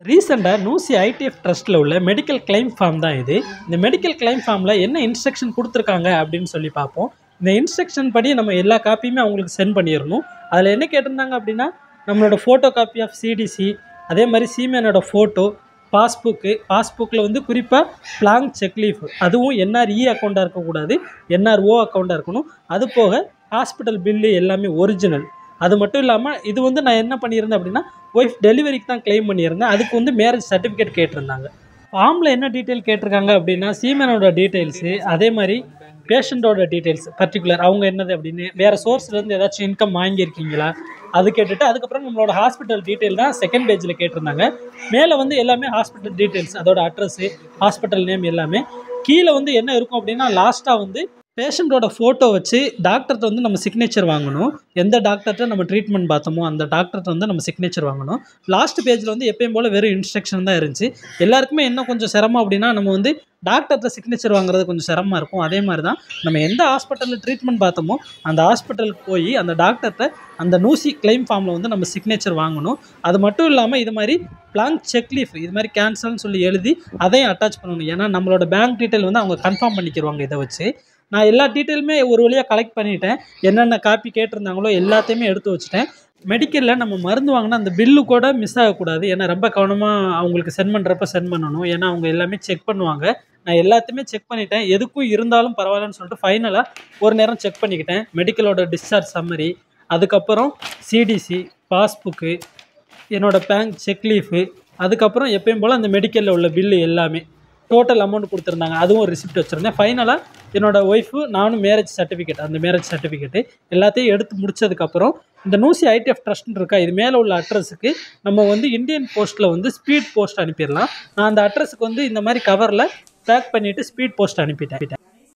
ரீசெண்டாக நூசி ஐடிஎஃப் ட்ரஸ்ட்டில் உள்ள medical claim form தான் இது. இந்த மெடிக்கல் கிளைம் ஃபார்மில் என்ன இன்ஸ்ட்ரக்ஷன் கொடுத்துருக்காங்க அப்படின்னு சொல்லி பார்ப்போம். இந்த இன்ஸ்ட்ரக்ஷன் படி நம்ம எல்லா காப்பியுமே அவங்களுக்கு சென்ட் பண்ணிடணும். அதில் என்ன கேட்டிருந்தாங்க அப்படின்னா, நம்மளோட ஃபோட்டோ காப்பி ஆஃப் சிடிசி, அதே மாதிரி சீமேனோட ஃபோட்டோ, பாஸ்புக்கில் வந்து குறிப்பாக பிளாங்க் செக் லீஃப், அதுவும் என்ஆர்இ அக்கௌண்ட்டாக இருக்கக்கூடாது, என்ஆர்ஓ அக்கௌண்ட்டாக இருக்கணும். அது போக ஹாஸ்பிட்டல் பில்லு எல்லாமே ஒரிஜினல். அது மட்டும் இல்லாமல் இது வந்து நான் என்ன பண்ணியிருந்தேன் அப்படின்னா, ஒய்ஃப் டெலிவரிக்கு தான் கிளைம் பண்ணியிருந்தேன். அதுக்கு வந்து மேரேஜ் சர்டிஃபிகேட் கேட்டிருந்தாங்க. ஃபார்மில் என்ன டீட்டெயில் கேட்டிருக்காங்க அப்படின்னா, சீமனோட டீட்டெயில்ஸு, அதே மாதிரி பேஷண்ட்டோட டீட்டெயில்ஸ் பர்டிகுலர் அவங்க என்னது அப்படின்னு, வேறு சோர்ஸ்லேருந்து ஏதாச்சும் இன்கம் வாங்கியிருக்கீங்களா அது கேட்டுட்டு, அதுக்கப்புறம் நம்மளோட ஹாஸ்பிட்டல் டீட்டெயில் தான் செகண்ட் பேஜில் கேட்டிருந்தாங்க. மேலே வந்து எல்லாமே ஹாஸ்பிட்டல் டீட்டெயில்ஸ், அதோட அட்ரஸ்ஸு, ஹாஸ்பிட்டல் நேம் எல்லாமே. கீழே வந்து என்ன இருக்கும் அப்படின்னா, லாஸ்ட்டாக வந்து பேஷண்ட்டோட ஃபோட்டோ வச்சு டாக்டர்கிட்ட வந்து நம்ம சிக்னேச்சர் வாங்கணும். எந்த டாக்டர்கிட்ட நம்ம ட்ரீட்மெண்ட் பார்த்தோமோ அந்த டாக்டர்கிட்ட வந்து நம்ம சிக்னேச்சர் வாங்கணும். லாஸ்ட் பேஜில் வந்து எப்பயும் போல் வெறும் இன்ஸ்ட்ரக்ஷன் தான் இருந்துச்சு. எல்லாருக்குமே என்ன கொஞ்சம் சிரமம் அப்படின்னா, நம்ம வந்து டாக்டர்கிட்ட சிக்னேச்சர் வாங்குறது கொஞ்சம் சிரமமாக இருக்கும். அதே மாதிரி தான் நம்ம எந்த ஹாஸ்பிட்டலில் ட்ரீட்மெண்ட் பார்த்தோமோ அந்த ஹாஸ்பிட்டலுக்கு போய் அந்த டாக்டர்கிட்ட அந்த நூசி கிளைம் ஃபார்மில் வந்து நம்ம சிக்னேச்சர் வாங்கணும். அது மட்டும் இல்லாமல் இது மாதிரி பிளாங்க் செக் லீஃப் இது மாதிரி கேன்சல்னு சொல்லி எழுதி அதையும் அட்டாச் பண்ணணும். ஏன்னா நம்மளோட பேங்க் டீட்டெயில் வந்து அவங்க கன்ஃபார்ம் பண்ணிக்கிடுவாங்க. இதை வச்சு நான் எல்லா டீட்டெயிலுமே ஒரு வழியாக கலெக்ட் பண்ணிட்டேன். என்னென்ன காப்பி கேட்டிருந்தாங்களோ எல்லாத்தையுமே எடுத்து வச்சுட்டேன். மெடிக்கலில் நம்ம மருந்து வாங்கினா அந்த பில்லு கூட மிஸ் ஆகக்கூடாது. ஏன்னா ரொம்ப கவனமாக அவங்களுக்கு சென்ட் பண்ணுறப்ப சென்ட் பண்ணணும். ஏன்னா அவங்க எல்லாமே செக் பண்ணுவாங்க. நான் எல்லாத்தையுமே செக் பண்ணிட்டேன். எதுக்கும் இருந்தாலும் பரவாயில்லன்னு சொல்லிட்டு ஃபைனலாக ஒரு நேரம் செக் பண்ணிக்கிட்டேன். மெடிக்கலோட டிஸ்சார்ஜ் சம்மரி, அதுக்கப்புறம் சிடிசி, பாஸ்புக்கு, என்னோடய பேங்க் செக் லீஃபு, அதுக்கப்புறம் எப்பயும் போல் அந்த மெடிக்கலில் உள்ள பில்லு எல்லாமே டோட்டல் அமௌண்ட் கொடுத்துருந்தாங்க. அதுவும் ரிசிப்ட் வச்சுருந்தேன். ஃபைனலாக என்னோடய ஒய்ஃபு நானும் மேரேஜ் சர்டிஃபிகேட், அந்த மேரேஜ் சர்டிஃபிகேட்டு எல்லாத்தையும் எடுத்து முடிச்சதுக்கப்புறம் இந்த நூசி ஐடிஎஃப் ட்ரஸ்ட்னு இருக்கா, இது மேலே உள்ள அட்ரஸுக்கு நம்ம வந்து இந்தியன் போஸ்ட்டில் வந்து ஸ்பீட் போஸ்ட் அனுப்பிடலாம். நான் அந்த அட்ரஸுக்கு வந்து இந்த மாதிரி கவரில் பேக் பண்ணிவிட்டு ஸ்பீட் போஸ்ட் அனுப்பிட்டேன்.